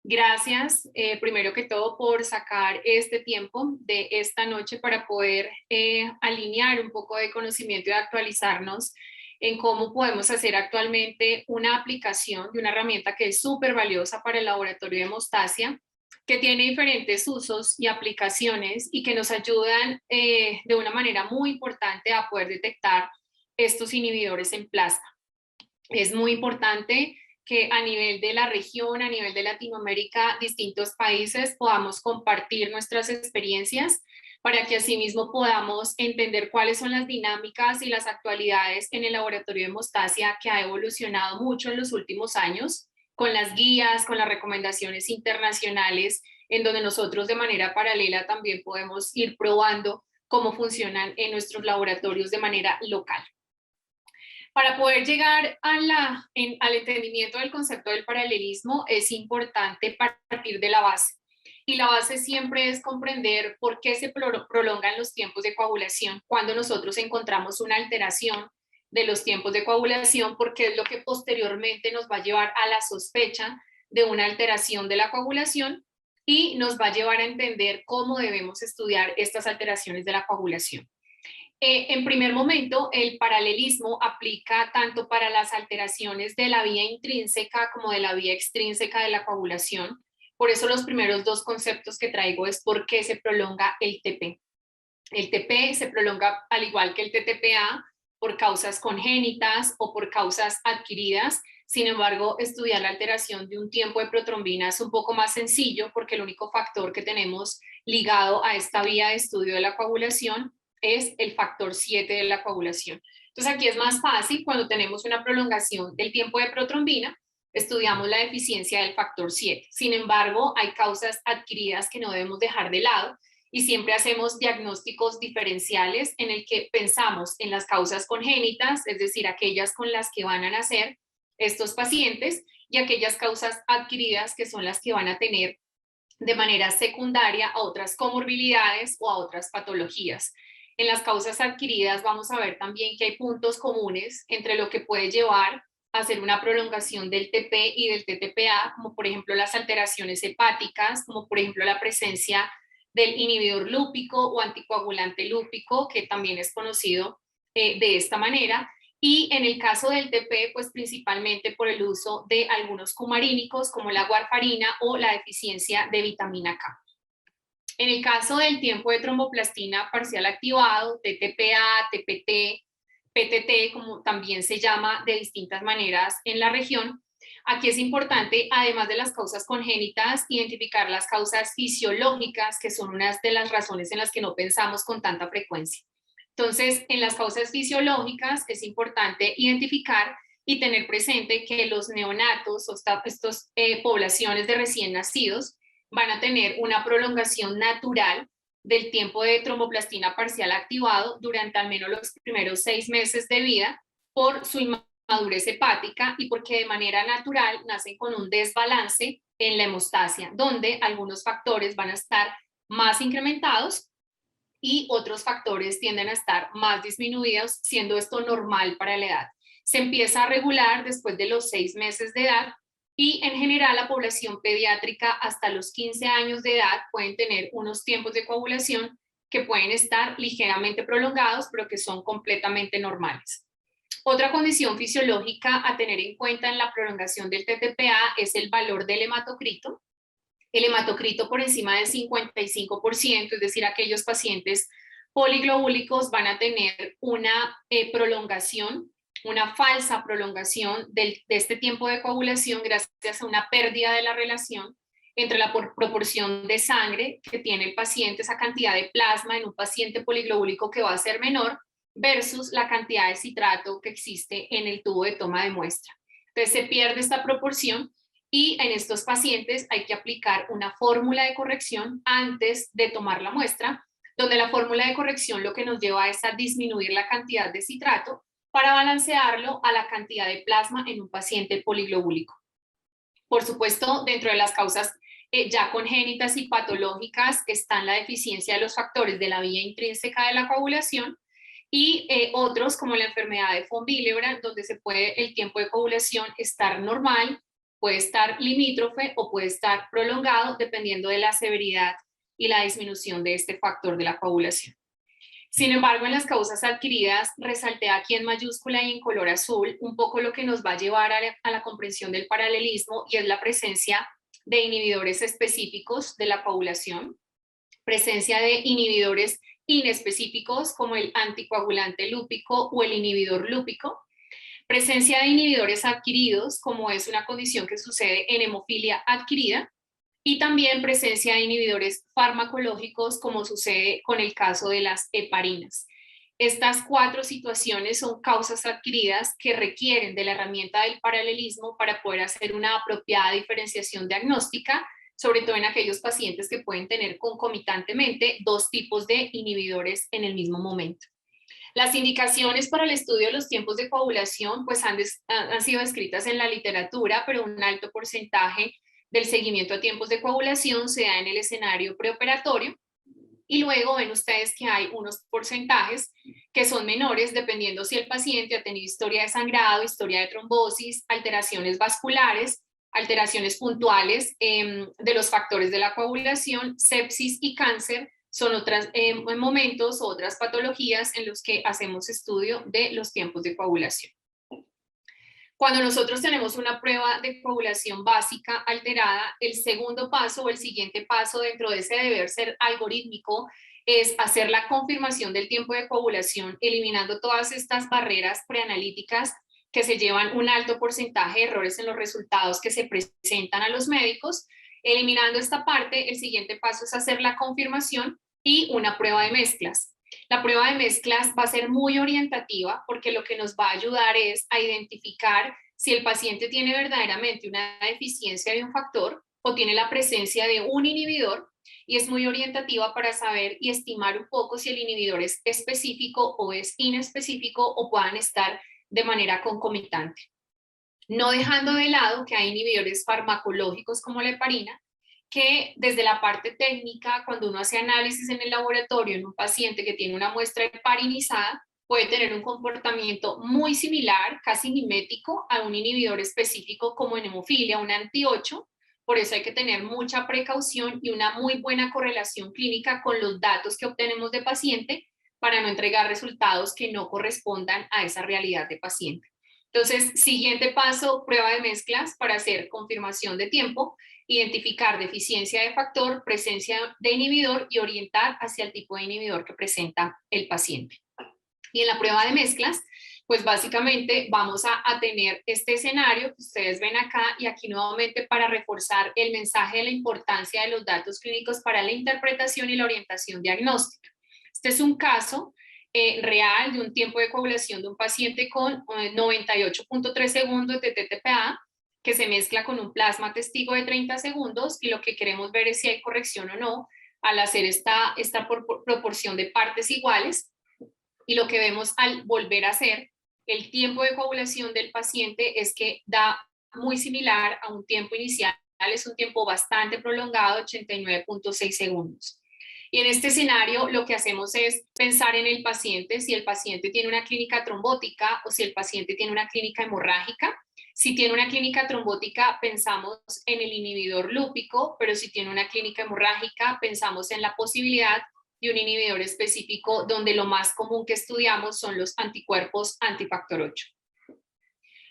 Gracias, primero que todo, por sacar este tiempo de esta noche para poder alinear un poco de conocimiento y actualizarnos en cómo podemos hacer actualmente una aplicación de una herramienta que es súper valiosa para el laboratorio de hemostasia, que tiene diferentes usos y aplicaciones y que nos ayudan de una manera muy importante a poder detectar estos inhibidores en plasma. Es muy importante que a nivel de la región, a nivel de Latinoamérica, distintos países podamos compartir nuestras experiencias para que asimismo podamos entender cuáles son las dinámicas y las actualidades en el laboratorio de hemostasia que ha evolucionado mucho en los últimos años, con las guías, con las recomendaciones internacionales, en donde nosotros de manera paralela también podemos ir probando cómo funcionan en nuestros laboratorios de manera local. Para poder llegar al entendimiento del concepto del paralelismo es importante partir de la base. Y la base siempre es comprender por qué se prolongan los tiempos de coagulación cuando nosotros encontramos una alteración de los tiempos de coagulación, porque es lo que posteriormente nos va a llevar a la sospecha de una alteración de la coagulación y nos va a llevar a entender cómo debemos estudiar estas alteraciones de la coagulación. En primer momento, el paralelismo aplica tanto para las alteraciones de la vía intrínseca como de la vía extrínseca de la coagulación. Por eso los primeros dos conceptos que traigo es por qué se prolonga el TP. El TP se prolonga al igual que el TTPA por causas congénitas o por causas adquiridas. Sin embargo, estudiar la alteración de un tiempo de protrombina es un poco más sencillo porque el único factor que tenemos ligado a esta vía de estudio de la coagulación es el factor 7 de la coagulación. Entonces aquí es más fácil cuando tenemos una prolongación del tiempo de protrombina, estudiamos la deficiencia del factor 7. Sin embargo, hay causas adquiridas que no debemos dejar de lado y siempre hacemos diagnósticos diferenciales en el que pensamos en las causas congénitas, es decir, aquellas con las que van a nacer estos pacientes, y aquellas causas adquiridas que son las que van a tener de manera secundaria a otras comorbilidades o a otras patologías. En las causas adquiridas vamos a ver también que hay puntos comunes entre lo que puede llevar a hacer una prolongación del TP y del TTPA, como por ejemplo las alteraciones hepáticas, como por ejemplo la presencia del inhibidor lúpico o anticoagulante lúpico, que también es conocido de esta manera. Y en el caso del TP, pues principalmente por el uso de algunos cumarínicos como la warfarina o la deficiencia de vitamina K. En el caso del tiempo de tromboplastina parcial activado, TTPA, TPT, PTT, como también se llama de distintas maneras en la región, aquí es importante, además de las causas congénitas, identificar las causas fisiológicas, que son unas de las razones en las que no pensamos con tanta frecuencia. Entonces, en las causas fisiológicas es importante identificar y tener presente que los neonatos o estas poblaciones de recién nacidos van a tener una prolongación natural del tiempo de tromboplastina parcial activado durante al menos los primeros 6 meses de vida por su inmadurez hepática y porque de manera natural nacen con un desbalance en la hemostasia, donde algunos factores van a estar más incrementados y otros factores tienden a estar más disminuidos, siendo esto normal para la edad. Se empieza a regular después de los 6 meses de edad y en general la población pediátrica hasta los 15 años de edad pueden tener unos tiempos de coagulación que pueden estar ligeramente prolongados, pero que son completamente normales. Otra condición fisiológica a tener en cuenta en la prolongación del TTPA es el valor del hematocrito. El hematocrito por encima del 55%, es decir, aquellos pacientes poliglobúlicos van a tener una prolongación, una falsa prolongación de este tiempo de coagulación gracias a una pérdida de la relación entre la proporción de sangre que tiene el paciente, esa cantidad de plasma en un paciente poliglobúlico que va a ser menor, versus la cantidad de citrato que existe en el tubo de toma de muestra. Entonces se pierde esta proporción y en estos pacientes hay que aplicar una fórmula de corrección antes de tomar la muestra, donde la fórmula de corrección lo que nos lleva es a disminuir la cantidad de citrato para balancearlo a la cantidad de plasma en un paciente poliglobúlico. Por supuesto, dentro de las causas ya congénitas y patológicas están la deficiencia de los factores de la vía intrínseca de la coagulación y otros como la enfermedad de von Willebrand, donde se puede el tiempo de coagulación estar normal Puede estar limítrofe o puede estar prolongado dependiendo de la severidad y la disminución de este factor de la coagulación. Sin embargo, en las causas adquiridas, resalté aquí en mayúscula y en color azul un poco lo que nos va a llevar a la comprensión del paralelismo, y es la presencia de inhibidores específicos de la coagulación, presencia de inhibidores inespecíficos como el anticoagulante lúpico o el inhibidor lúpico, presencia de inhibidores adquiridos, como es una condición que sucede en hemofilia adquirida, y también presencia de inhibidores farmacológicos, como sucede con el caso de las heparinas. Estas 4 situaciones son causas adquiridas que requieren de la herramienta del paralelismo para poder hacer una apropiada diferenciación diagnóstica, sobre todo en aquellos pacientes que pueden tener concomitantemente 2 tipos de inhibidores en el mismo momento. Las indicaciones para el estudio de los tiempos de coagulación pues han sido descritas en la literatura, pero un alto porcentaje del seguimiento a tiempos de coagulación se da en el escenario preoperatorio, y luego ven ustedes que hay unos porcentajes que son menores dependiendo si el paciente ha tenido historia de sangrado, historia de trombosis, alteraciones vasculares, alteraciones puntuales de los factores de la coagulación, sepsis y cáncer. Son otros momentos o otras patologías en los que hacemos estudio de los tiempos de coagulación. Cuando nosotros tenemos una prueba de coagulación básica alterada, el segundo paso o el siguiente paso dentro de ese deber ser algorítmico es hacer la confirmación del tiempo de coagulación, eliminando todas estas barreras preanalíticas que se llevan un alto porcentaje de errores en los resultados que se presentan a los médicos. Eliminando esta parte, el siguiente paso es hacer la confirmación y una prueba de mezclas. La prueba de mezclas va a ser muy orientativa porque lo que nos va a ayudar es a identificar si el paciente tiene verdaderamente una deficiencia de un factor o tiene la presencia de un inhibidor, y es muy orientativa para saber y estimar un poco si el inhibidor es específico o es inespecífico o puedan estar de manera concomitante. No dejando de lado que hay inhibidores farmacológicos como la heparina, que desde la parte técnica, cuando uno hace análisis en el laboratorio en un paciente que tiene una muestra heparinizada, puede tener un comportamiento muy similar, casi mimético, a un inhibidor específico como en hemofilia, un anti-8. Por eso hay que tener mucha precaución y una muy buena correlación clínica con los datos que obtenemos de paciente para no entregar resultados que no correspondan a esa realidad de paciente. Entonces, siguiente paso, prueba de mezclas para hacer confirmación de tiempo, identificar deficiencia de factor, presencia de inhibidor y orientar hacia el tipo de inhibidor que presenta el paciente. Y en la prueba de mezclas, pues básicamente vamos a tener este escenario que ustedes ven acá, y aquí nuevamente para reforzar el mensaje de la importancia de los datos clínicos para la interpretación y la orientación diagnóstica. Este es un caso real de un tiempo de coagulación de un paciente con 98.3 segundos de TTPA, que se mezcla con un plasma testigo de 30 segundos, y lo que queremos ver es si hay corrección o no al hacer esta proporción de partes iguales. Y lo que vemos al volver a hacer el tiempo de coagulación del paciente es que da muy similar a un tiempo inicial, es un tiempo bastante prolongado, 89.6 segundos. Y en este escenario lo que hacemos es pensar en el paciente, si el paciente tiene una clínica trombótica o si el paciente tiene una clínica hemorrágica. Si tiene una clínica trombótica, pensamos en el inhibidor lúpico, pero si tiene una clínica hemorrágica, pensamos en la posibilidad de un inhibidor específico, donde lo más común que estudiamos son los anticuerpos antifactor 8.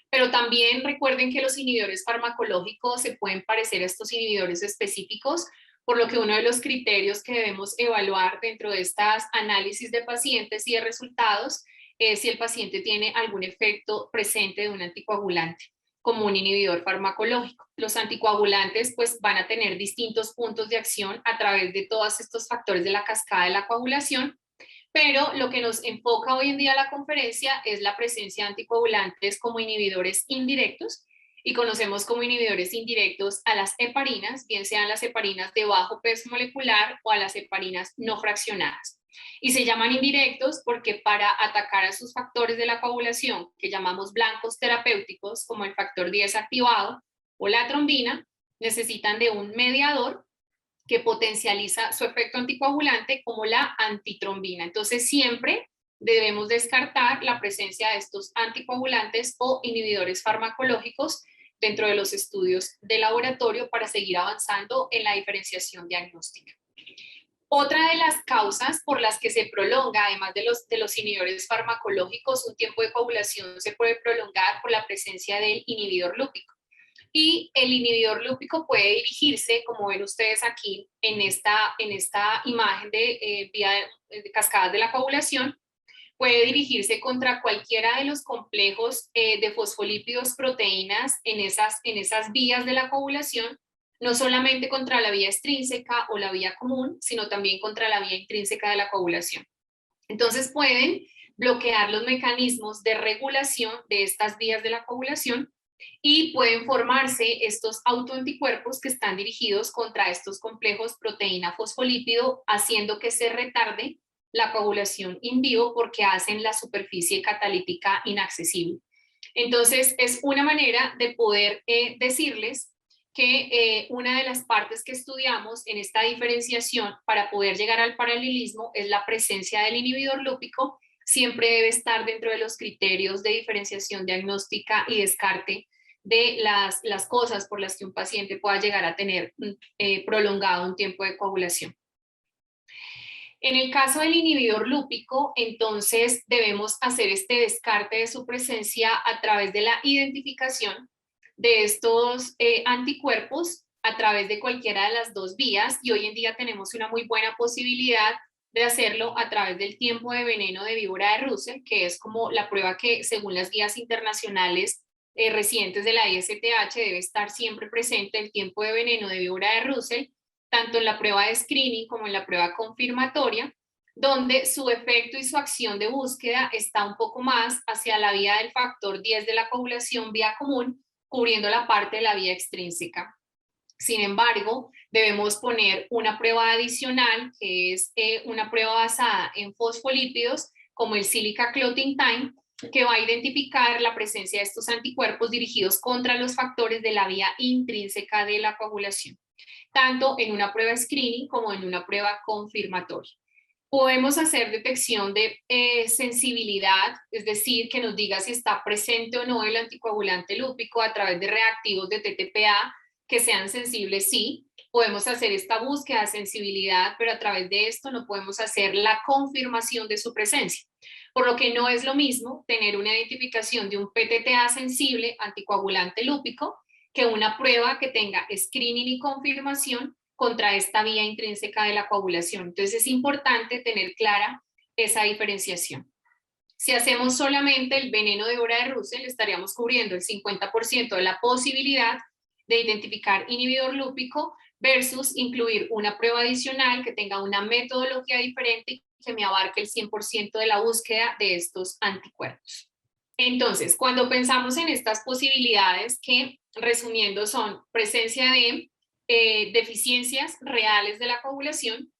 Pero también recuerden que los inhibidores farmacológicos se pueden parecer a estos inhibidores específicos, por lo que uno de los criterios que debemos evaluar dentro de estas análisis de pacientes y de resultados es si el paciente tiene algún efecto presente de un anticoagulante, como un inhibidor farmacológico. Los anticoagulantes pues van a tener distintos puntos de acción a través de todos estos factores de la cascada de la coagulación, pero lo que nos enfoca hoy en día la conferencia es la presencia de anticoagulantes como inhibidores indirectos, y conocemos como inhibidores indirectos a las heparinas, bien sean las heparinas de bajo peso molecular o a las heparinas no fraccionadas. Y se llaman indirectos porque para atacar a sus factores de la coagulación, que llamamos blancos terapéuticos, como el factor 10 activado o la trombina, necesitan de un mediador que potencializa su efecto anticoagulante, como la antitrombina. Entonces siempre debemos descartar la presencia de estos anticoagulantes o inhibidores farmacológicos, dentro de los estudios de laboratorio para seguir avanzando en la diferenciación diagnóstica. Otra de las causas por las que se prolonga, además de los inhibidores farmacológicos, un tiempo de coagulación se puede prolongar por la presencia del inhibidor lúpico. Y el inhibidor lúpico puede dirigirse, como ven ustedes aquí en esta imagen de vía de cascadas de la coagulación, puede dirigirse contra cualquiera de los complejos de fosfolípidos proteínas en esas vías de la coagulación, no solamente contra la vía extrínseca o la vía común, sino también contra la vía intrínseca de la coagulación. Entonces pueden bloquear los mecanismos de regulación de estas vías de la coagulación y pueden formarse estos autoanticuerpos que están dirigidos contra estos complejos proteína-fosfolípido, haciendo que se retarde la coagulación in vivo porque hacen la superficie catalítica inaccesible. Entonces, es una manera de poder decirles que una de las partes que estudiamos en esta diferenciación para poder llegar al paralelismo es la presencia del inhibidor lúpico. Siempre debe estar dentro de los criterios de diferenciación diagnóstica y descarte de las cosas por las que un paciente pueda llegar a tener prolongado un tiempo de coagulación. En el caso del inhibidor lúpico, entonces debemos hacer este descarte de su presencia a través de la identificación de estos anticuerpos a través de cualquiera de las dos vías, y hoy en día tenemos una muy buena posibilidad de hacerlo a través del tiempo de veneno de víbora de Russell, que es como la prueba que, según las guías internacionales recientes de la ISTH, debe estar siempre presente el tiempo de veneno de víbora de Russell, tanto en la prueba de screening como en la prueba confirmatoria, donde su efecto y su acción de búsqueda está un poco más hacia la vía del factor 10 de la coagulación vía común, cubriendo la parte de la vía extrínseca. Sin embargo, debemos poner una prueba adicional, que es una prueba basada en fosfolípidos, como el Silica Clotting Time, que va a identificar la presencia de estos anticuerpos dirigidos contra los factores de la vía intrínseca de la coagulación, tanto en una prueba screening como en una prueba confirmatoria. Podemos hacer detección de sensibilidad, es decir, que nos diga si está presente o no el anticoagulante lúpico a través de reactivos de TTPA que sean sensibles, sí. Podemos hacer esta búsqueda de sensibilidad, pero a través de esto no podemos hacer la confirmación de su presencia. Por lo que no es lo mismo tener una identificación de un PTTA sensible anticoagulante lúpico que una prueba que tenga screening y confirmación contra esta vía intrínseca de la coagulación. Entonces es importante tener clara esa diferenciación. Si hacemos solamente el veneno de víbora de Russell, estaríamos cubriendo el 50% de la posibilidad de identificar inhibidor lúpico versus incluir una prueba adicional que tenga una metodología diferente y que me abarque el 100% de la búsqueda de estos anticuerpos. Entonces, cuando pensamos en estas posibilidades que, resumiendo, son presencia de deficiencias reales de la coagulación,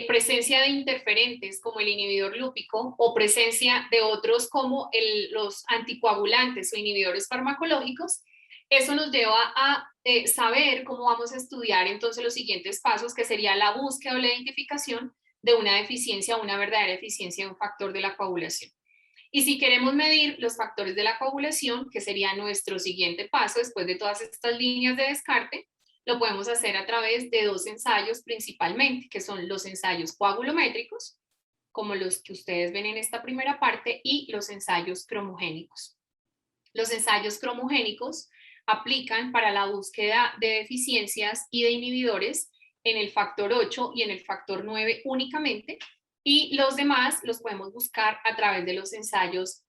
presencia de interferentes como el inhibidor lúpico o presencia de otros como los anticoagulantes o inhibidores farmacológicos, eso nos lleva a saber cómo vamos a estudiar entonces los siguientes pasos, que sería la búsqueda o la identificación de una deficiencia o una verdadera deficiencia de un factor de la coagulación. Y si queremos medir los factores de la coagulación, que sería nuestro siguiente paso después de todas estas líneas de descarte, lo podemos hacer a través de dos ensayos principalmente, que son los ensayos coagulométricos, como los que ustedes ven en esta primera parte, y los ensayos cromogénicos. Los ensayos cromogénicos aplican para la búsqueda de deficiencias y de inhibidores en el factor 8 y en el factor 9 únicamente, y los demás los podemos buscar a través de los ensayos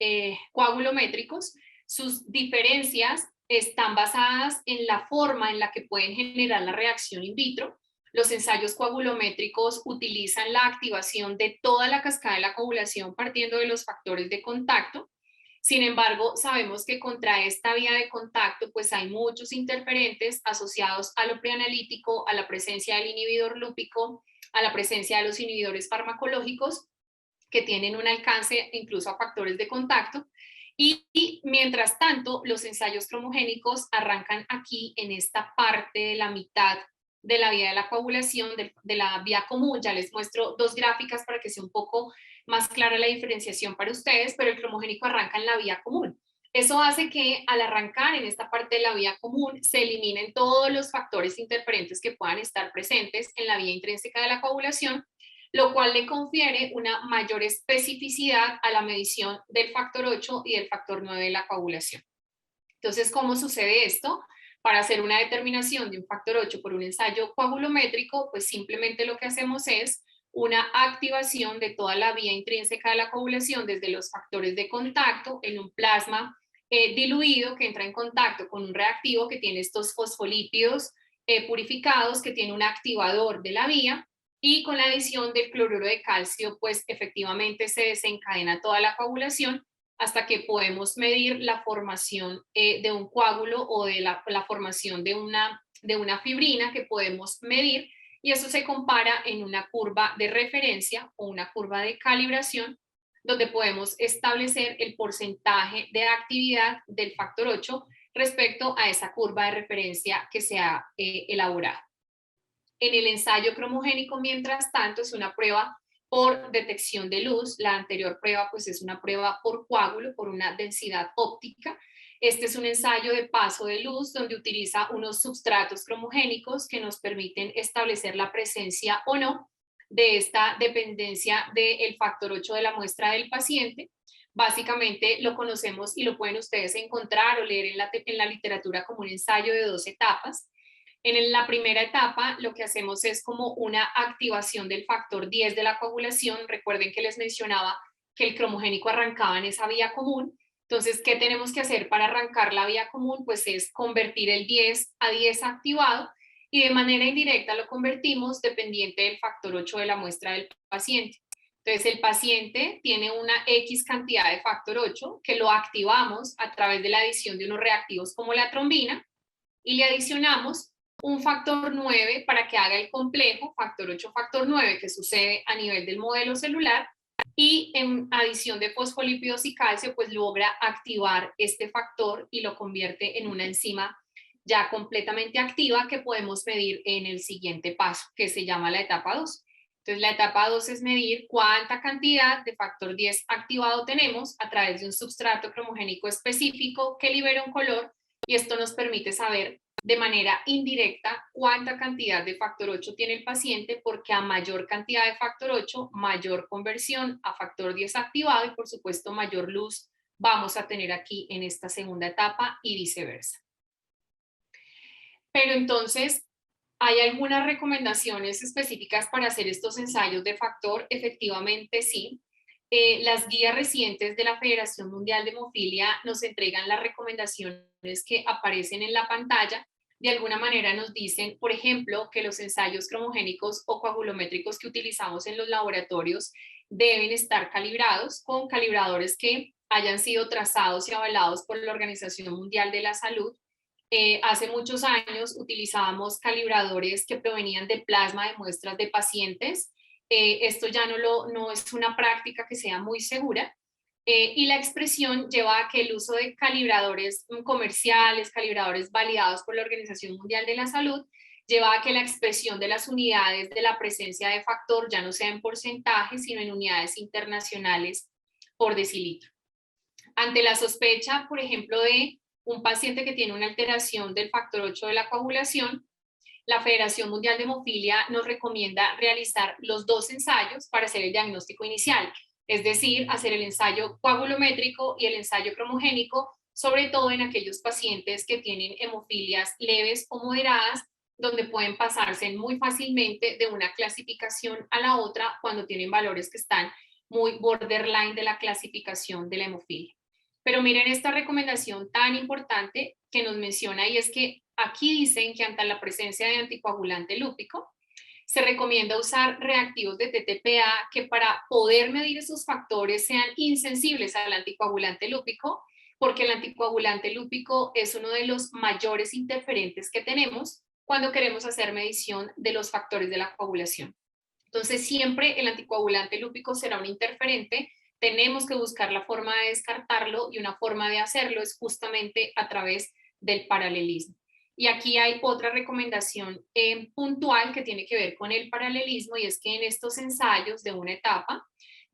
coagulométricos. Sus diferencias están basadas en la forma en la que pueden generar la reacción in vitro. Los ensayos coagulométricos utilizan la activación de toda la cascada de la coagulación partiendo de los factores de contacto. Sin embargo, sabemos que contra esta vía de contacto pues hay muchos interferentes asociados a lo preanalítico, a la presencia del inhibidor lúpico, a la presencia de los inhibidores farmacológicos que tienen un alcance incluso a factores de contacto. Y mientras tanto, los ensayos cromogénicos arrancan aquí en esta parte de la mitad de la vía de la coagulación, de la vía común. Ya les muestro dos gráficas para que sea un poco más clara la diferenciación para ustedes, pero el cromogénico arranca en la vía común. Eso hace que al arrancar en esta parte de la vía común se eliminen todos los factores interferentes que puedan estar presentes en la vía intrínseca de la coagulación, lo cual le confiere una mayor especificidad a la medición del factor 8 y del factor 9 de la coagulación. Entonces, ¿cómo sucede esto? Para hacer una determinación de un factor 8 por un ensayo coagulométrico, pues simplemente lo que hacemos es una activación de toda la vía intrínseca de la coagulación desde los factores de contacto en un plasma diluido que entra en contacto con un reactivo que tiene estos fosfolípidos purificados, que tiene un activador de la vía, y con la adición del cloruro de calcio, pues efectivamente se desencadena toda la coagulación hasta que podemos medir la formación de un coágulo o de la formación de una fibrina que podemos medir, y eso se compara en una curva de referencia o una curva de calibración donde podemos establecer el porcentaje de actividad del factor 8 respecto a esa curva de referencia que se ha elaborado. En el ensayo cromogénico, mientras tanto, es una prueba por detección de luz. La anterior prueba pues es una prueba por coágulo, por una densidad óptica. Este es un ensayo de paso de luz donde utiliza unos substratos cromogénicos que nos permiten establecer la presencia o no de esta dependencia del factor 8 de la muestra del paciente. Básicamente lo conocemos y lo pueden ustedes encontrar o leer en la literatura como un ensayo de 2 etapas. En la primera etapa lo que hacemos es como una activación del factor 10 de la coagulación. Recuerden que les mencionaba que el cromogénico arrancaba en esa vía común. Entonces, ¿qué tenemos que hacer para arrancar la vía común? Pues es convertir el 10 a 10 activado, y de manera indirecta lo convertimos dependiente del factor 8 de la muestra del paciente. Entonces, el paciente tiene una X cantidad de factor 8 que lo activamos a través de la adición de unos reactivos como la trombina, y le adicionamos un factor 9 para que haga el complejo, factor 8, factor 9, que sucede a nivel del modelo celular, y en adición de fosfolípidos y calcio, pues logra activar este factor y lo convierte en una enzima ya completamente activa que podemos medir en el siguiente paso, que se llama la etapa 2. Entonces, la etapa 2 es medir cuánta cantidad de factor 10 activado tenemos a través de un substrato cromogénico específico que libera un color, y esto nos permite saber de manera indirecta cuánta cantidad de factor 8 tiene el paciente, porque a mayor cantidad de factor 8, mayor conversión a factor 10 activado y por supuesto mayor luz vamos a tener aquí en esta segunda etapa y viceversa. Pero entonces, ¿hay algunas recomendaciones específicas para hacer estos ensayos de factor? Efectivamente, sí. Las guías recientes de la Federación Mundial de Hemofilia nos entregan las recomendaciones que aparecen en la pantalla. De alguna manera nos dicen, por ejemplo, que los ensayos cromogénicos o coagulométricos que utilizamos en los laboratorios deben estar calibrados con calibradores que hayan sido trazados y avalados por la Organización Mundial de la Salud. Hace muchos años utilizábamos calibradores que provenían de plasma de muestras de pacientes. Esto ya no es una práctica que sea muy segura, y la expresión lleva a que el uso de calibradores comerciales, calibradores validados por la Organización Mundial de la Salud, lleva a que la expresión de las unidades de la presencia de factor ya no sea en porcentaje, sino en unidades internacionales por decilitro. Ante la sospecha, por ejemplo, de un paciente que tiene una alteración del factor 8 de la coagulación, la Federación Mundial de Hemofilia nos recomienda realizar los 2 ensayos para hacer el diagnóstico inicial, es decir, hacer el ensayo coagulométrico y el ensayo cromogénico, sobre todo en aquellos pacientes que tienen hemofilias leves o moderadas, donde pueden pasarse muy fácilmente de una clasificación a la otra cuando tienen valores que están muy borderline de la clasificación de la hemofilia. Pero miren esta recomendación tan importante que nos menciona, y es que aquí dicen que ante la presencia de anticoagulante lúpico, se recomienda usar reactivos de TTPA que para poder medir esos factores sean insensibles al anticoagulante lúpico, porque el anticoagulante lúpico es uno de los mayores interferentes que tenemos cuando queremos hacer medición de los factores de la coagulación. Entonces, siempre el anticoagulante lúpico será un interferente. Tenemos que buscar la forma de descartarlo, y una forma de hacerlo es justamente a través del paralelismo. Y aquí hay otra recomendación puntual que tiene que ver con el paralelismo, y es que en estos ensayos de una etapa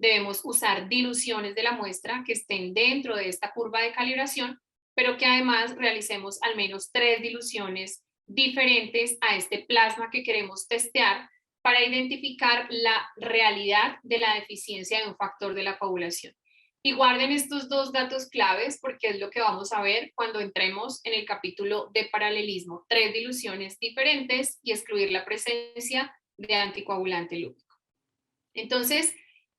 Debemos usar diluciones de la muestra que estén dentro de esta curva de calibración, pero que además realicemos al menos 3 diluciones diferentes a este plasma que queremos testear para identificar la realidad de la deficiencia de un factor de la coagulación. Y guarden estos dos datos claves porque es lo que vamos a ver cuando entremos en el capítulo de paralelismo. 3 diluciones diferentes y excluir la presencia de anticoagulante lúpico. Entonces,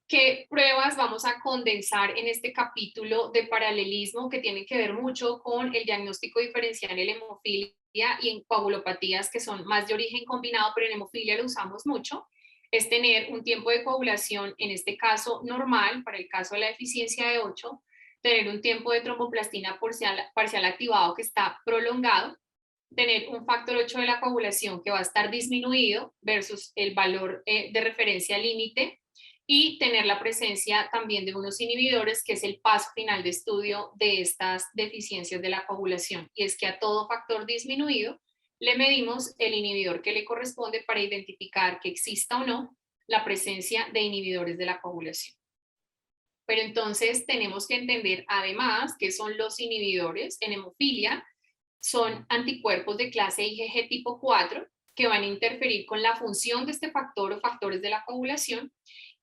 ¿qué pruebas vamos a condensar en este capítulo de paralelismo que tienen que ver mucho con el diagnóstico diferencial en hemofilia y en coagulopatías que son más de origen combinado, pero en hemofilia lo usamos mucho? Es tener un tiempo de coagulación, en este caso normal, para el caso de la deficiencia de 8, tener un tiempo de tromboplastina parcial activado que está prolongado, tener un factor 8 de la coagulación que va a estar disminuido versus el valor de referencia límite, y tener la presencia también de unos inhibidores, que es el paso final de estudio de estas deficiencias de la coagulación. Y es que a todo factor disminuido le medimos el inhibidor que le corresponde para identificar que exista o no la presencia de inhibidores de la coagulación. Pero entonces tenemos que entender además qué son los inhibidores en hemofilia. Son anticuerpos de clase IgG tipo 4 que van a interferir con la función de este factor o factores de la coagulación,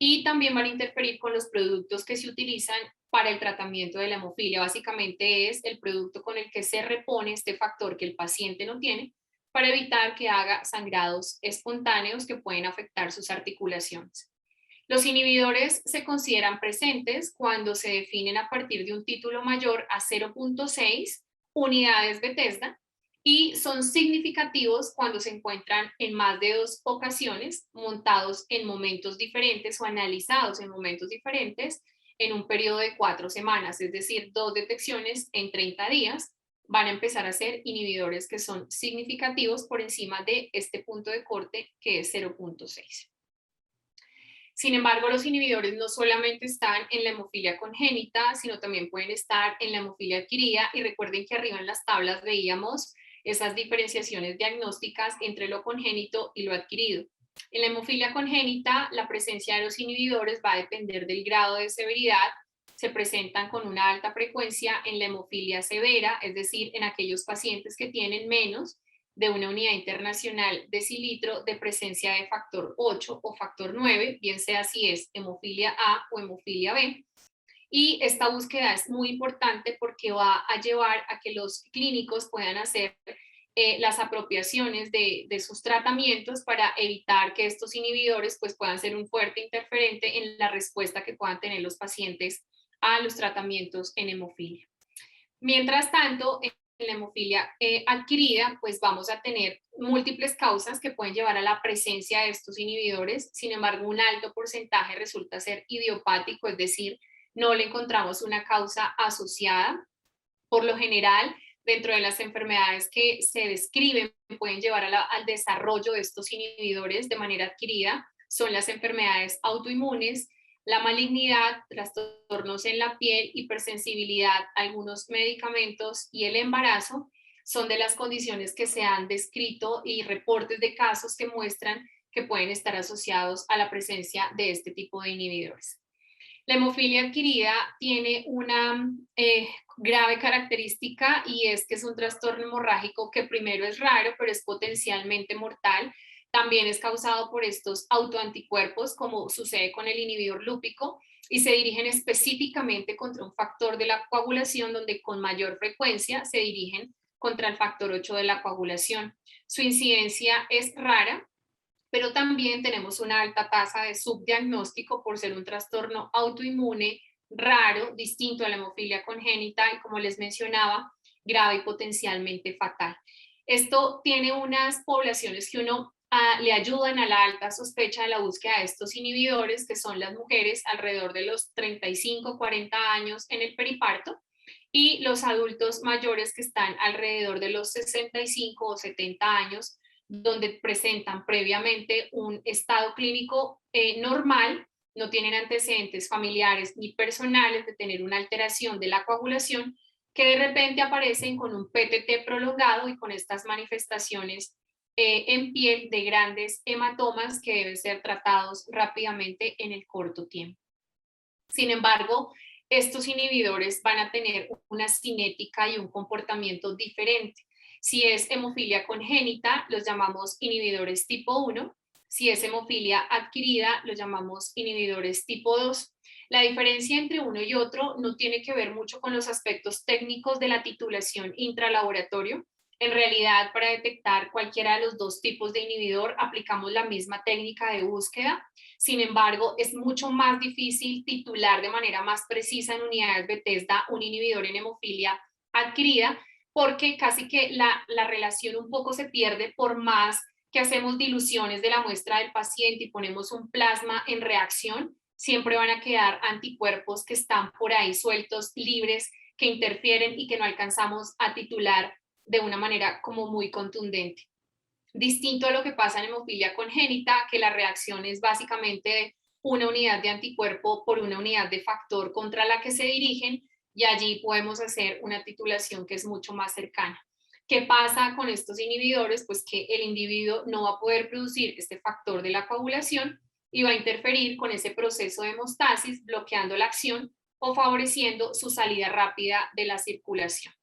y también van a interferir con los productos que se utilizan para el tratamiento de la hemofilia. Básicamente es el producto con el que se repone este factor que el paciente no tiene para evitar que haga sangrados espontáneos que pueden afectar sus articulaciones. Los inhibidores se consideran presentes cuando se definen a partir de un título mayor a 0.6 unidades Bethesda, y son significativos cuando se encuentran en más de 2 ocasiones, montados en momentos diferentes o analizados en momentos diferentes en un periodo de 4 semanas, es decir, 2 detecciones en 30 días van a empezar a ser inhibidores que son significativos por encima de este punto de corte que es 0.6. Sin embargo, los inhibidores no solamente están en la hemofilia congénita, sino también pueden estar en la hemofilia adquirida, y recuerden que arriba en las tablas veíamos esas diferenciaciones diagnósticas entre lo congénito y lo adquirido. En la hemofilia congénita, la presencia de los inhibidores va a depender del grado de severidad. Se presentan con una alta frecuencia en la hemofilia severa, es decir, en aquellos pacientes que tienen menos de una unidad internacional decilitro de presencia de factor 8 o factor 9, bien sea si es hemofilia A o hemofilia B. Y esta búsqueda es muy importante porque va a llevar a que los clínicos puedan hacer las apropiaciones de sus tratamientos para evitar que estos inhibidores pues, puedan ser un fuerte interferente en la respuesta que puedan tener los pacientes a los tratamientos en hemofilia. Mientras tanto, en la hemofilia adquirida, pues vamos a tener múltiples causas que pueden llevar a la presencia de estos inhibidores. Sin embargo, un alto porcentaje resulta ser idiopático, es decir, no le encontramos una causa asociada. Por lo general, dentro de las enfermedades que se describen pueden llevar al desarrollo de estos inhibidores de manera adquirida son las enfermedades autoinmunes, la malignidad, trastornos en la piel, hipersensibilidad, algunos medicamentos y el embarazo. Son de las condiciones que se han descrito y reportes de casos que muestran que pueden estar asociados a la presencia de este tipo de inhibidores. La hemofilia adquirida tiene una grave característica, y es que es un trastorno hemorrágico que primero es raro, pero es potencialmente mortal. También es causado por estos autoanticuerpos, como sucede con el inhibidor lúpico, y se dirigen específicamente contra un factor de la coagulación, donde con mayor frecuencia se dirigen contra el factor 8 de la coagulación. Su incidencia es rara, pero también tenemos una alta tasa de subdiagnóstico por ser un trastorno autoinmune raro, distinto a la hemofilia congénita y, como les mencionaba, grave y potencialmente fatal. Esto tiene unas poblaciones que le ayudan a la alta sospecha de la búsqueda de estos inhibidores, que son las mujeres alrededor de los 35-40 años en el periparto, y los adultos mayores que están alrededor de los 65 o 70 años, donde presentan previamente un estado clínico normal, no tienen antecedentes familiares ni personales de tener una alteración de la coagulación, que de repente aparecen con un PTT prolongado y con estas manifestaciones en piel de grandes hematomas que deben ser tratados rápidamente en el corto tiempo. Sin embargo, estos inhibidores van a tener una cinética y un comportamiento diferente. Si es hemofilia congénita, los llamamos inhibidores tipo 1. Si es hemofilia adquirida, los llamamos inhibidores tipo 2. La diferencia entre uno y otro no tiene que ver mucho con los aspectos técnicos de la titulación intralaboratorio. En realidad, para detectar cualquiera de los dos tipos de inhibidor, aplicamos la misma técnica de búsqueda. Sin embargo, es mucho más difícil titular de manera más precisa en unidades Bethesda un inhibidor en hemofilia adquirida, porque casi que la relación un poco se pierde por más que hacemos diluciones de la muestra del paciente y ponemos un plasma en reacción, siempre van a quedar anticuerpos que están por ahí sueltos, libres, que interfieren y que no alcanzamos a titular de una manera como muy contundente. Distinto a lo que pasa en hemofilia congénita, que la reacción es básicamente una unidad de anticuerpo por una unidad de factor contra la que se dirigen, y allí podemos hacer una titulación que es mucho más cercana. ¿Qué pasa con estos inhibidores? Pues que el individuo no va a poder producir este factor de la coagulación y va a interferir con ese proceso de hemostasis, bloqueando la acción o favoreciendo su salida rápida de la circulación.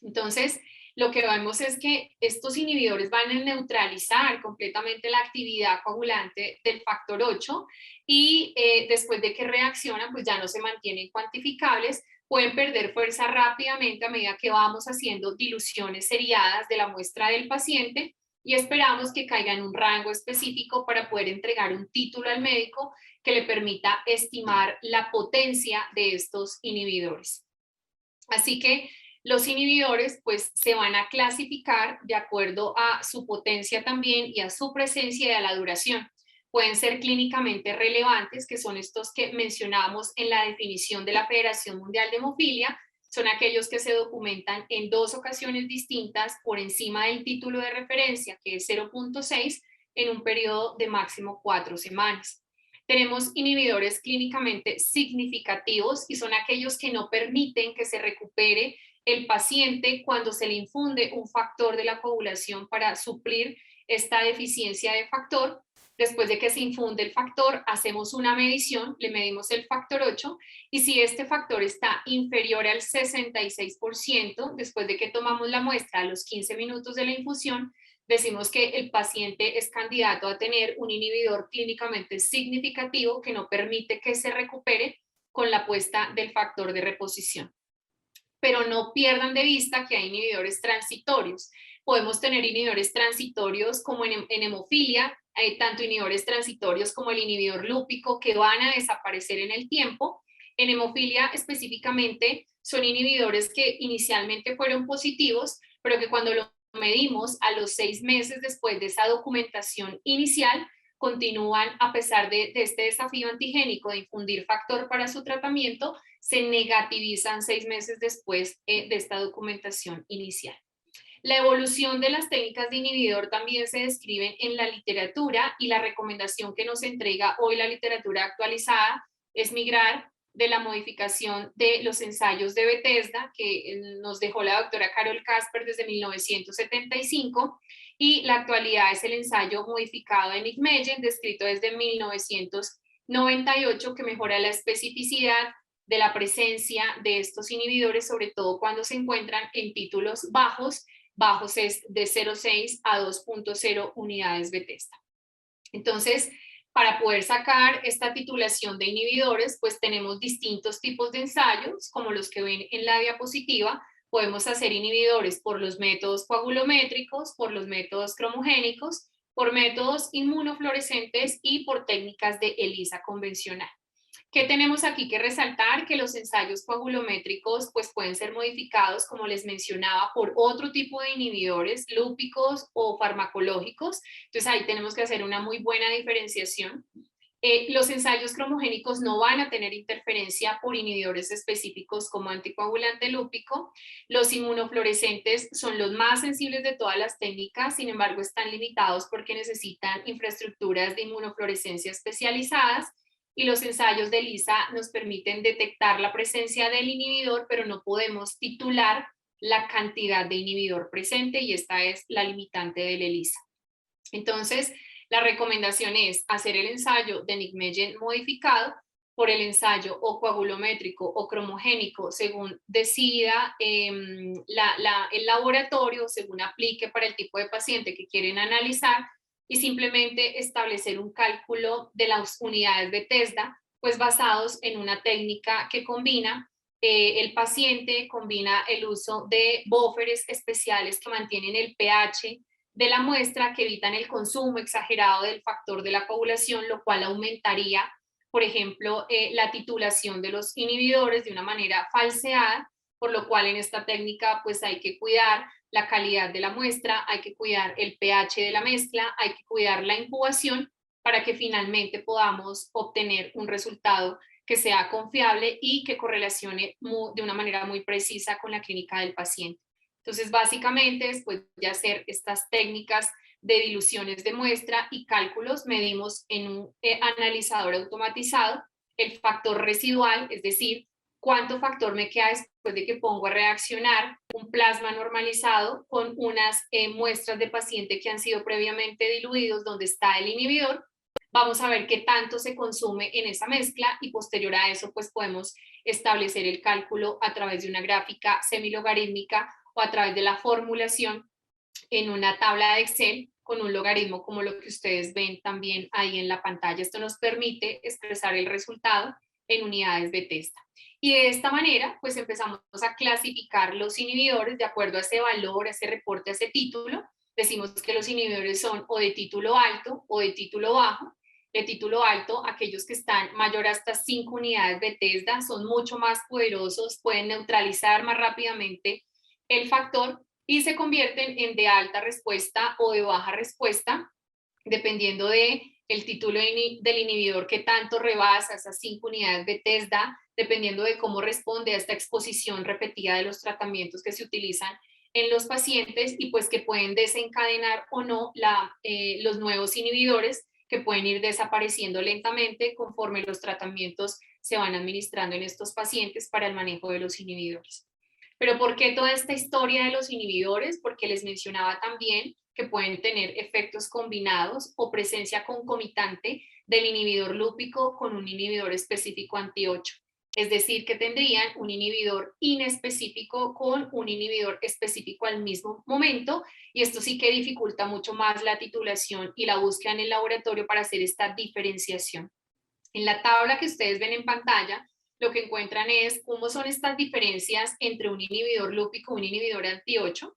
Entonces, lo que vemos es que estos inhibidores van a neutralizar completamente la actividad coagulante del factor 8 y después de que reaccionan, pues ya no se mantienen cuantificables, pueden perder fuerza rápidamente a medida que vamos haciendo diluciones seriadas de la muestra del paciente y esperamos que caiga en un rango específico para poder entregar un título al médico que le permita estimar la potencia de estos inhibidores. Así que los inhibidores pues se van a clasificar de acuerdo a su potencia también y a su presencia y a la duración. Pueden ser clínicamente relevantes, que son estos que mencionamos en la definición de la Federación Mundial de Hemofilia. Son aquellos que se documentan en 2 ocasiones distintas por encima del título de referencia, que es 0.6, en un periodo de máximo 4 semanas. Tenemos inhibidores clínicamente significativos y son aquellos que no permiten que se recupere el paciente cuando se le infunde un factor de la coagulación para suplir esta deficiencia de factor. Después de que se infunde el factor, hacemos una medición, le medimos el factor 8 y si este factor está inferior al 66%, después de que tomamos la muestra a los 15 minutos de la infusión, decimos que el paciente es candidato a tener un inhibidor clínicamente significativo que no permite que se recupere con la puesta del factor de reposición. Pero no pierdan de vista que hay inhibidores transitorios. Podemos tener inhibidores transitorios como en hemofilia, hay tanto inhibidores transitorios como el inhibidor lúpico que van a desaparecer en el tiempo. En hemofilia específicamente son inhibidores que inicialmente fueron positivos, pero que cuando lo medimos a los 6 meses después de esa documentación inicial, continúan a pesar de este desafío antigénico de infundir factor para su tratamiento, se negativizan 6 meses después de esta documentación inicial. La evolución de las técnicas de inhibidor también se describen en la literatura y la recomendación que nos entrega hoy la literatura actualizada es migrar de la modificación de los ensayos de Bethesda que nos dejó la doctora Carol Casper desde 1975 y la actualidad es el ensayo modificado de Nijmegen descrito desde 1998 que mejora la especificidad de la presencia de estos inhibidores, sobre todo cuando se encuentran en títulos bajos es de 0.6 a 2.0 unidades Bethesda. Entonces, para poder sacar esta titulación de inhibidores, pues tenemos distintos tipos de ensayos, como los que ven en la diapositiva. Podemos hacer inhibidores por los métodos coagulométricos, por los métodos cromogénicos, por métodos inmunofluorescentes y por técnicas de ELISA convencional. ¿Qué tenemos aquí que resaltar? Que los ensayos coagulométricos pues pueden ser modificados, como les mencionaba, por otro tipo de inhibidores lúpicos o farmacológicos. Entonces ahí tenemos que hacer una muy buena diferenciación. Los ensayos cromogénicos no van a tener interferencia por inhibidores específicos como anticoagulante lúpico. Los inmunofluorescentes son los más sensibles de todas las técnicas, sin embargo están limitados porque necesitan infraestructuras de inmunofluorescencia especializadas. Y los ensayos de ELISA nos permiten detectar la presencia del inhibidor, pero no podemos titular la cantidad de inhibidor presente y esta es la limitante del ELISA. Entonces, la recomendación es hacer el ensayo de Nijmegen modificado por el ensayo o coagulométrico o cromogénico, según decida el laboratorio, según aplique para el tipo de paciente que quieren analizar, y simplemente establecer un cálculo de las unidades de TESDA, pues basados en una técnica que combina el paciente, combina el uso de búferes especiales que mantienen el pH de la muestra, que evitan el consumo exagerado del factor de la coagulación, lo cual aumentaría, por ejemplo, la titulación de los inhibidores de una manera falseada, por lo cual en esta técnica pues hay que cuidar la calidad de la muestra, hay que cuidar el pH de la mezcla, hay que cuidar la incubación para que finalmente podamos obtener un resultado que sea confiable y que correlacione de una manera muy precisa con la clínica del paciente. Entonces, básicamente, después de hacer estas técnicas de diluciones de muestra y cálculos, medimos en un analizador automatizado el factor residual, es decir, cuánto factor me queda después de que pongo a reaccionar un plasma normalizado con unas muestras de paciente que han sido previamente diluidos, donde está el inhibidor. Vamos a ver qué tanto se consume en esa mezcla y posterior a eso pues podemos establecer el cálculo a través de una gráfica semilogarítmica o a través de la formulación en una tabla de Excel con un logaritmo como lo que ustedes ven también ahí en la pantalla. Esto nos permite expresar el resultado en unidades de TESDA. Y de esta manera, pues empezamos a clasificar los inhibidores de acuerdo a ese valor, a ese reporte, a ese título. Decimos que los inhibidores son o de título alto o de título bajo. De título alto, aquellos que están mayor hasta 5 unidades de TESDA son mucho más poderosos, pueden neutralizar más rápidamente el factor y se convierten en de alta respuesta o de baja respuesta, dependiendo de el título del inhibidor que tanto rebasa esas 5 unidades de TESDA, dependiendo de cómo responde a esta exposición repetida de los tratamientos que se utilizan en los pacientes y pues que pueden desencadenar o no los nuevos inhibidores que pueden ir desapareciendo lentamente conforme los tratamientos se van administrando en estos pacientes para el manejo de los inhibidores. Pero ¿por qué toda esta historia de los inhibidores? Porque les mencionaba también que pueden tener efectos combinados o presencia concomitante del inhibidor lúpico con un inhibidor específico anti-8. Es decir, que tendrían un inhibidor inespecífico con un inhibidor específico al mismo momento, y esto sí que dificulta mucho más la titulación y la búsqueda en el laboratorio para hacer esta diferenciación. En la tabla que ustedes ven en pantalla, lo que encuentran es cómo son estas diferencias entre un inhibidor lúpico y un inhibidor anti-8.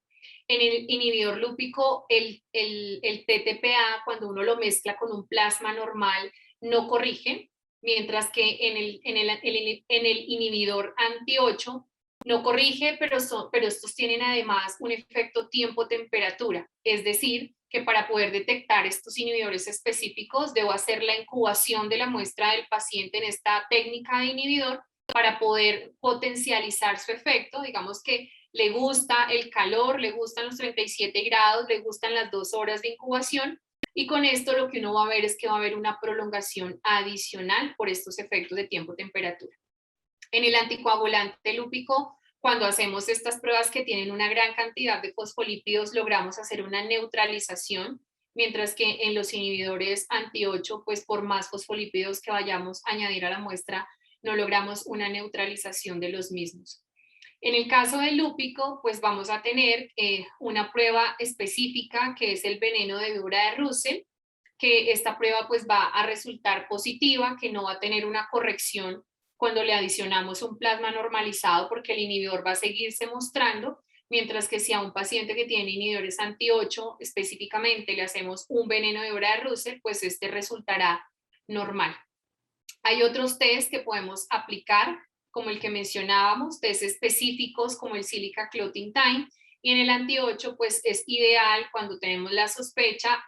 En el inhibidor lúpico, el TTPA, cuando uno lo mezcla con un plasma normal, no corrige, mientras que en el inhibidor anti-8 no corrige, pero estos tienen además un efecto tiempo-temperatura, es decir, que para poder detectar estos inhibidores específicos debo hacer la incubación de la muestra del paciente en esta técnica de inhibidor para poder potencializar su efecto. Digamos que le gusta el calor, le gustan los 37 grados, le gustan las 2 horas de incubación, y con esto lo que uno va a ver es que va a haber una prolongación adicional por estos efectos de tiempo-temperatura. En el anticoagulante lúpico, cuando hacemos estas pruebas que tienen una gran cantidad de fosfolípidos, logramos hacer una neutralización, mientras que en los inhibidores anti-8, pues por más fosfolípidos que vayamos a añadir a la muestra, no logramos una neutralización de los mismos. En el caso del lúpico, pues vamos a tener una prueba específica que es el veneno de víbora de Russell, que esta prueba pues va a resultar positiva, que no va a tener una corrección cuando le adicionamos un plasma normalizado, porque el inhibidor va a seguirse mostrando, mientras que si a un paciente que tiene inhibidores anti-8 específicamente le hacemos un veneno de víbora de Russell, pues este resultará normal. Hay otros test que podemos aplicar, como el que mencionábamos, test específicos como el Silica Clotting Time, y en el anti-8 pues es ideal cuando tenemos la sospecha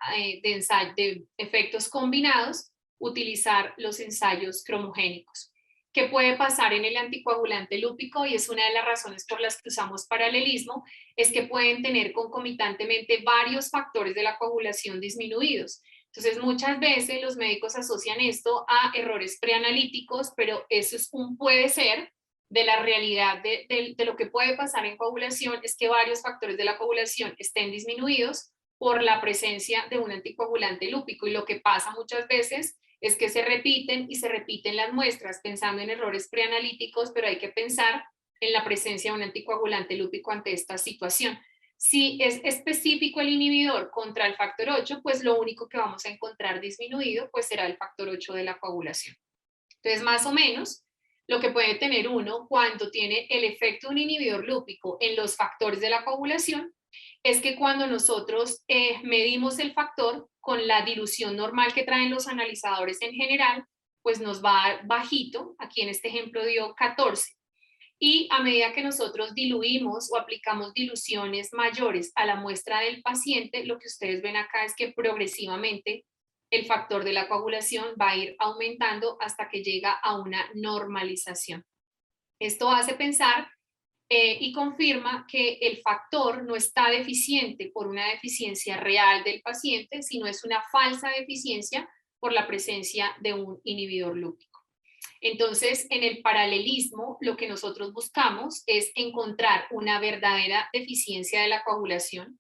de efectos combinados, utilizar los ensayos cromogénicos. ¿Qué puede pasar en el anticoagulante lúpico? Y es una de las razones por las que usamos paralelismo, es que pueden tener concomitantemente varios factores de la coagulación disminuidos. Entonces, muchas veces los médicos asocian esto a errores preanalíticos, pero eso es un puede ser. De la realidad de lo que puede pasar en coagulación es que varios factores de la coagulación estén disminuidos por la presencia de un anticoagulante lúpico, y lo que pasa muchas veces es que se repiten y se repiten las muestras, pensando en errores preanalíticos, pero hay que pensar en la presencia de un anticoagulante lúpico ante esta situación. Si es específico el inhibidor contra el factor 8, pues lo único que vamos a encontrar disminuido pues será el factor 8 de la coagulación. Entonces, más o menos, lo que puede tener uno cuando tiene el efecto de un inhibidor lúpico en los factores de la coagulación es que cuando nosotros medimos el factor con la dilución normal que traen los analizadores en general, pues nos va bajito, aquí en este ejemplo dio 14. Y a medida que nosotros diluimos o aplicamos diluciones mayores a la muestra del paciente, lo que ustedes ven acá es que progresivamente el factor de la coagulación va a ir aumentando hasta que llega a una normalización. Esto hace pensar y confirma que el factor no está deficiente por una deficiencia real del paciente, sino es una falsa deficiencia por la presencia de un inhibidor lúpico. Entonces, en el paralelismo, lo que nosotros buscamos es encontrar una verdadera deficiencia de la coagulación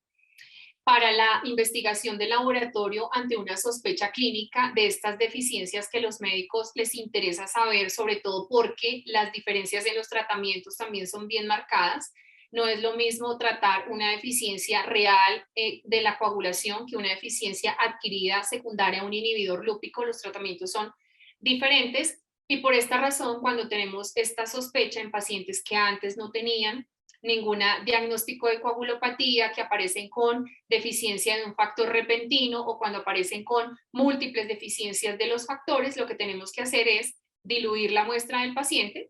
para la investigación de laboratorio ante una sospecha clínica de estas deficiencias que los médicos les interesa saber, sobre todo porque las diferencias en los tratamientos también son bien marcadas. No es lo mismo tratar una deficiencia real de la coagulación que una deficiencia adquirida secundaria a un inhibidor lúpico. Los tratamientos son diferentes y por esta razón, cuando tenemos esta sospecha en pacientes que antes no tenían ningún diagnóstico de coagulopatía, que aparecen con deficiencia de un factor repentino o cuando aparecen con múltiples deficiencias de los factores, lo que tenemos que hacer es diluir la muestra del paciente.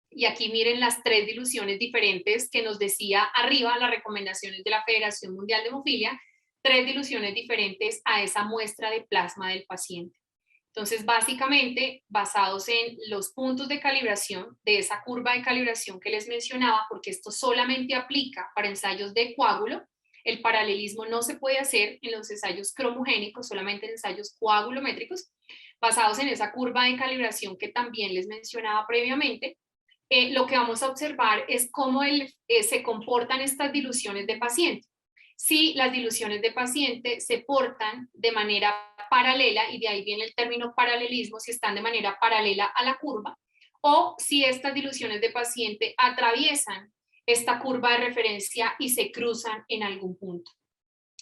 Y aquí miren las 3 diluciones diferentes que nos decía arriba las recomendaciones de la Federación Mundial de Hemofilia, 3 diluciones diferentes a esa muestra de plasma del paciente. Entonces, básicamente, basados en los puntos de calibración de esa curva de calibración que les mencionaba, porque esto solamente aplica para ensayos de coágulo, el paralelismo no se puede hacer en los ensayos cromogénicos, solamente en ensayos coagulométricos, basados en esa curva de calibración que también les mencionaba previamente, lo que vamos a observar es cómo se comportan estas diluciones de paciente. Si las diluciones de paciente se portan de manera paralela, y de ahí viene el término paralelismo, si están de manera paralela a la curva, o si estas diluciones de paciente atraviesan esta curva de referencia y se cruzan en algún punto.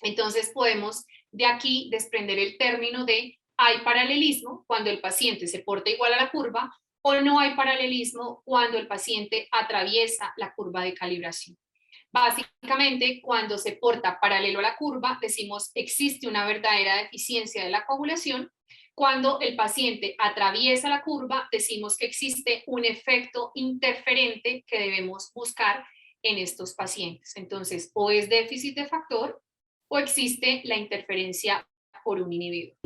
Entonces podemos de aquí desprender el término de hay paralelismo cuando el paciente se porta igual a la curva o no hay paralelismo cuando el paciente atraviesa la curva de calibración. Básicamente, cuando se porta paralelo a la curva, decimos existe una verdadera deficiencia de la coagulación. Cuando el paciente atraviesa la curva, decimos que existe un efecto interferente que debemos buscar en estos pacientes. Entonces, o es déficit de factor o existe la interferencia por un inhibidor.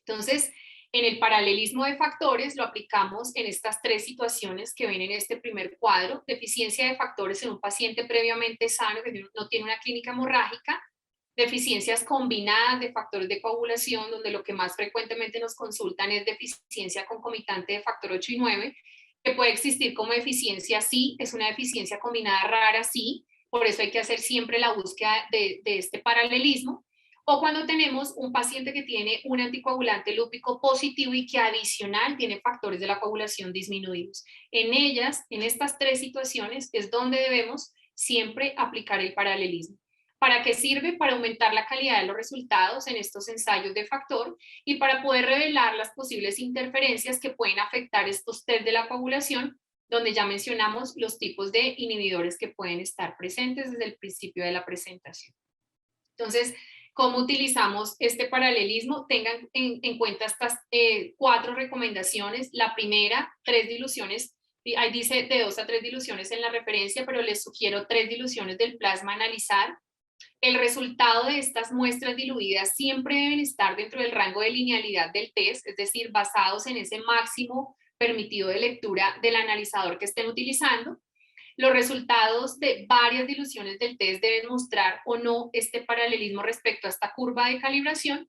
Entonces, en el paralelismo de factores lo aplicamos en estas 3 situaciones que ven en este primer cuadro: deficiencia de factores en un paciente previamente sano que no tiene una clínica hemorrágica, deficiencias combinadas de factores de coagulación, donde lo que más frecuentemente nos consultan es deficiencia concomitante de factor 8 y 9, que puede existir como deficiencia, sí, es una deficiencia combinada rara, sí, por eso hay que hacer siempre la búsqueda de este paralelismo. O cuando tenemos un paciente que tiene un anticoagulante lúpico positivo y que adicional tiene factores de la coagulación disminuidos. En ellas, en estas 3 situaciones, es donde debemos siempre aplicar el paralelismo. ¿Para qué sirve? Para aumentar la calidad de los resultados en estos ensayos de factor y para poder revelar las posibles interferencias que pueden afectar estos test de la coagulación, donde ya mencionamos los tipos de inhibidores que pueden estar presentes desde el principio de la presentación. Entonces, ¿cómo utilizamos este paralelismo? Tengan en cuenta estas 4 recomendaciones. La primera, 3 diluciones. Ahí dice de 2 a 3 diluciones en la referencia, pero les sugiero 3 diluciones del plasma a analizar. El resultado de estas muestras diluidas siempre deben estar dentro del rango de linealidad del test, es decir, basados en ese máximo permitido de lectura del analizador que estén utilizando. Los resultados de varias diluciones del test deben mostrar o no este paralelismo respecto a esta curva de calibración,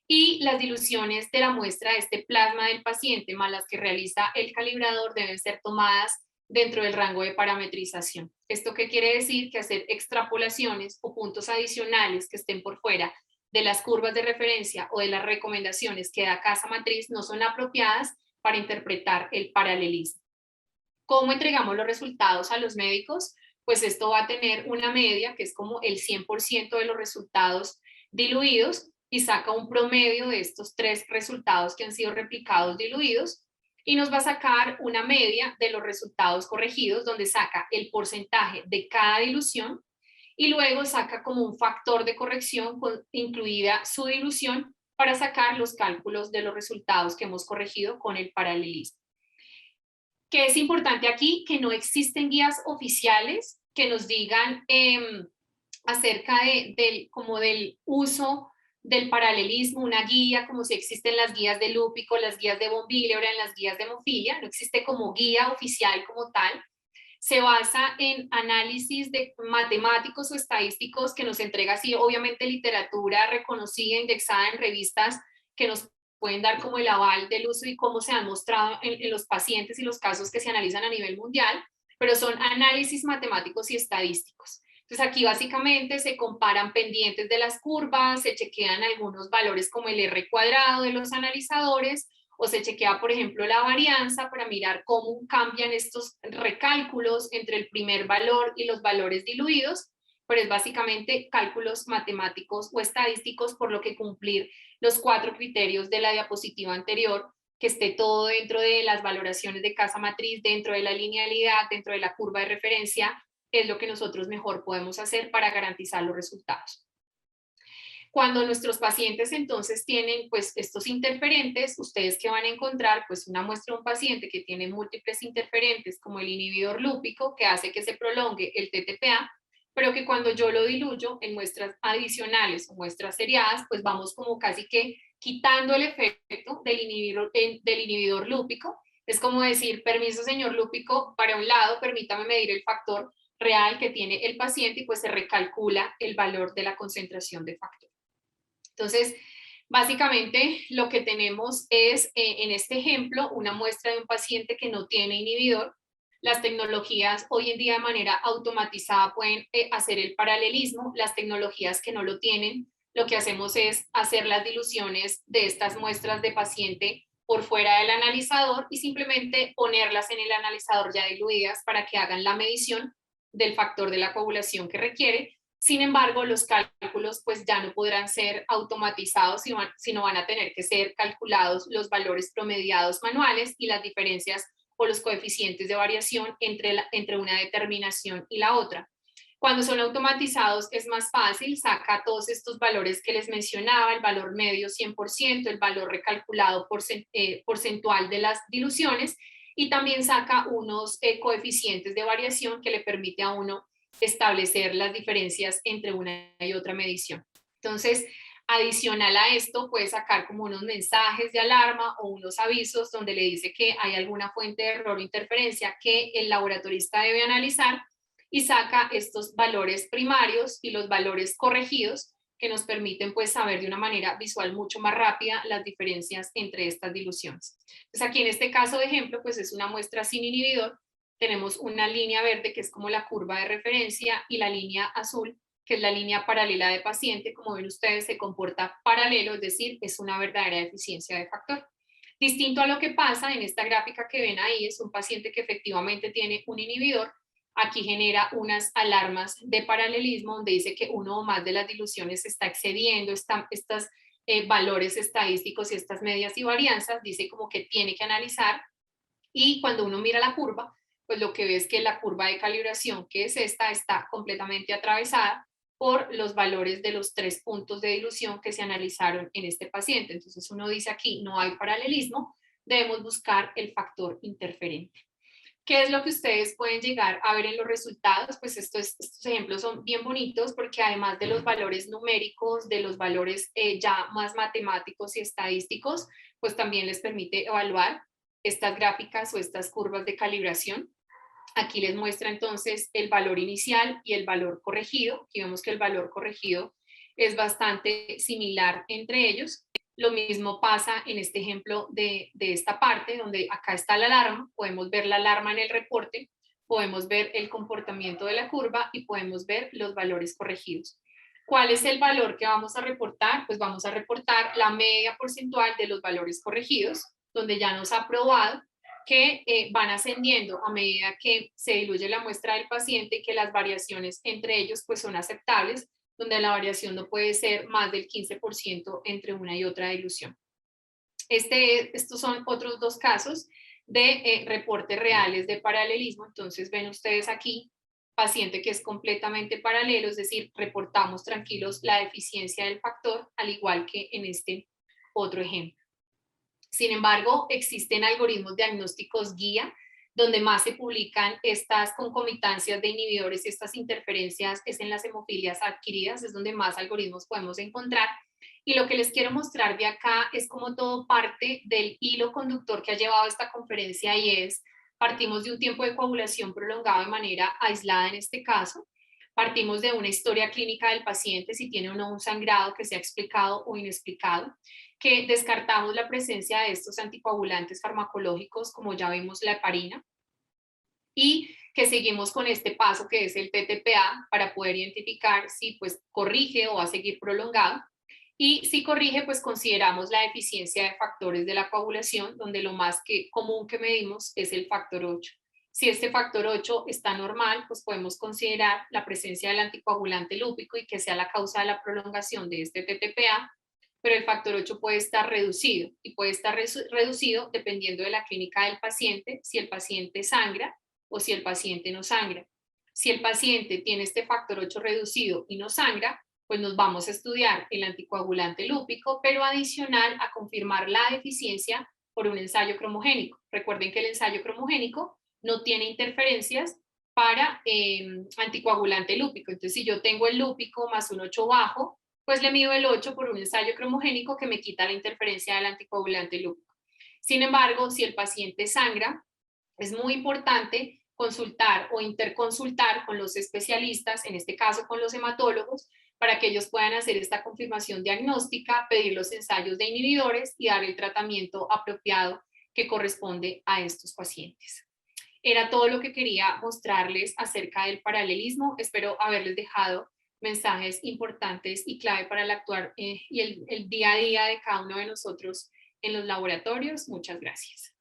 y las diluciones de la muestra de este plasma del paciente más las que realiza el calibrador deben ser tomadas dentro del rango de parametrización. ¿Esto qué quiere decir? Que hacer extrapolaciones o puntos adicionales que estén por fuera de las curvas de referencia o de las recomendaciones que da casa matriz no son apropiadas para interpretar el paralelismo. ¿Cómo entregamos los resultados a los médicos? Pues esto va a tener una media que es como el 100% de los resultados diluidos y saca un promedio de estos 3 resultados que han sido replicados diluidos y nos va a sacar una media de los resultados corregidos donde saca el porcentaje de cada dilución y luego saca como un factor de corrección incluida su dilución para sacar los cálculos de los resultados que hemos corregido con el paralelismo. ¿Qué es importante aquí? Que no existen guías oficiales que nos digan acerca del uso del paralelismo, una guía como si existen las guías de Lúpico, las guías de von Willebrand, las guías de hemofilia, no existe como guía oficial como tal. Se basa en análisis de matemáticos o estadísticos que nos entrega así, obviamente, literatura reconocida, indexada en revistas que nos pueden dar como el aval del uso y cómo se han mostrado en los pacientes y los casos que se analizan a nivel mundial, pero son análisis matemáticos y estadísticos. Entonces aquí básicamente se comparan pendientes de las curvas, se chequean algunos valores como el R cuadrado de los analizadores, o se chequea, por ejemplo, la varianza para mirar cómo cambian estos recálculos entre el primer valor y los valores diluidos, pero es básicamente cálculos matemáticos o estadísticos, por lo que cumplir los 4 criterios de la diapositiva anterior, que esté todo dentro de las valoraciones de casa matriz, dentro de la linealidad, dentro de la curva de referencia, es lo que nosotros mejor podemos hacer para garantizar los resultados. Cuando nuestros pacientes entonces tienen pues estos interferentes, ustedes que van a encontrar pues una muestra de un paciente que tiene múltiples interferentes como el inhibidor lúpico que hace que se prolongue el TTPA, pero que cuando yo lo diluyo en muestras adicionales o muestras seriadas, pues vamos como casi que quitando el efecto del inhibidor lúpico. Es como decir, permiso señor lúpico, para un lado permítame medir el factor real que tiene el paciente y pues se recalcula el valor de la concentración de factor. Entonces, básicamente lo que tenemos es en este ejemplo una muestra de un paciente que no tiene inhibidor. Las tecnologías hoy en día de manera automatizada pueden hacer el paralelismo. Las tecnologías que no lo tienen, lo que hacemos es hacer las diluciones de estas muestras de paciente por fuera del analizador y simplemente ponerlas en el analizador ya diluidas para que hagan la medición del factor de la coagulación que requiere. Sin embargo, los cálculos pues ya no podrán ser automatizados, sino van a tener que ser calculados los valores promediados manuales y las diferencias o los coeficientes de variación entre una determinación y la otra. Cuando son automatizados es más fácil, saca todos estos valores que les mencionaba, el valor medio 100%, el valor recalculado porcentual de las diluciones y también saca unos coeficientes de variación que le permite a uno establecer las diferencias entre una y otra medición. Entonces, adicional a esto, puede sacar como unos mensajes de alarma o unos avisos donde le dice que hay alguna fuente de error o interferencia que el laboratorista debe analizar y saca estos valores primarios y los valores corregidos que nos permiten pues saber de una manera visual mucho más rápida las diferencias entre estas diluciones. Entonces aquí en este caso de ejemplo pues es una muestra sin inhibidor. Tenemos una línea verde que es como la curva de referencia y la línea azul que es la línea paralela de paciente. Como ven ustedes se comporta paralelo, es decir, es una verdadera deficiencia de factor. Distinto a lo que pasa en esta gráfica que ven ahí, es un paciente que efectivamente tiene un inhibidor. Aquí genera unas alarmas de paralelismo donde dice que uno o más de las diluciones está excediendo estos valores estadísticos y estas medias y varianzas, dice como que tiene que analizar y cuando uno mira la curva, pues lo que ve es que la curva de calibración, que es esta, está completamente atravesada por los valores de los 3 puntos de dilución que se analizaron en este paciente. Entonces uno dice aquí no hay paralelismo, debemos buscar el factor interferente. ¿Qué es lo que ustedes pueden llegar a ver en los resultados? Pues estos ejemplos son bien bonitos porque además de los valores numéricos, de los valores ya más matemáticos y estadísticos, pues también les permite evaluar estas gráficas o estas curvas de calibración. Aquí les muestra entonces el valor inicial y el valor corregido. Aquí vemos que el valor corregido es bastante similar entre ellos. Lo mismo pasa en este ejemplo de esta parte, donde acá está la alarma, podemos ver la alarma en el reporte, podemos ver el comportamiento de la curva y podemos ver los valores corregidos. ¿Cuál es el valor que vamos a reportar? Pues vamos a reportar la media porcentual de los valores corregidos, donde ya nos ha probado que van ascendiendo a medida que se diluye la muestra del paciente y que las variaciones entre ellos pues son aceptables, donde la variación no puede ser más del 15% entre una y otra dilución. Estos son otros dos casos de reportes reales de paralelismo. Entonces ven ustedes aquí, paciente que es completamente paralelo, es decir, reportamos tranquilos la deficiencia del factor, al igual que en este otro ejemplo. Sin embargo, existen algoritmos diagnósticos guía, donde más se publican estas concomitancias de inhibidores y estas interferencias es en las hemofilias adquiridas, es donde más algoritmos podemos encontrar. Y lo que les quiero mostrar de acá es como todo parte del hilo conductor que ha llevado esta conferencia y es, partimos de un tiempo de coagulación prolongado de manera aislada en este caso, partimos de una historia clínica del paciente, si tiene o no un sangrado que sea explicado o inexplicado, que descartamos la presencia de estos anticoagulantes farmacológicos, como ya vimos la heparina, y que seguimos con este paso que es el TTPA para poder identificar si pues corrige o va a seguir prolongado. Y si corrige, pues consideramos la deficiencia de factores de la coagulación, donde lo más común que medimos es el factor 8. Si este factor 8 está normal, pues podemos considerar la presencia del anticoagulante lúpico y que sea la causa de la prolongación de este TTPA, pero el factor 8 puede estar reducido y puede estar reducido dependiendo de la clínica del paciente, si el paciente sangra o si el paciente no sangra. Si el paciente tiene este factor 8 reducido y no sangra, pues nos vamos a estudiar el anticoagulante lúpico, pero adicional a confirmar la deficiencia por un ensayo cromogénico. Recuerden que el ensayo cromogénico no tiene interferencias para anticoagulante lúpico. Entonces, si yo tengo el lúpico más un 8 bajo, pues le mido el 8 por un ensayo cromogénico que me quita la interferencia del anticoagulante lúpico. Sin embargo, si el paciente sangra, es muy importante consultar o interconsultar con los especialistas, en este caso con los hematólogos, para que ellos puedan hacer esta confirmación diagnóstica, pedir los ensayos de inhibidores y dar el tratamiento apropiado que corresponde a estos pacientes. Era todo lo que quería mostrarles acerca del paralelismo. Espero haberles dejado mensajes importantes y clave para el actuar y el día a día de cada uno de nosotros en los laboratorios. Muchas gracias.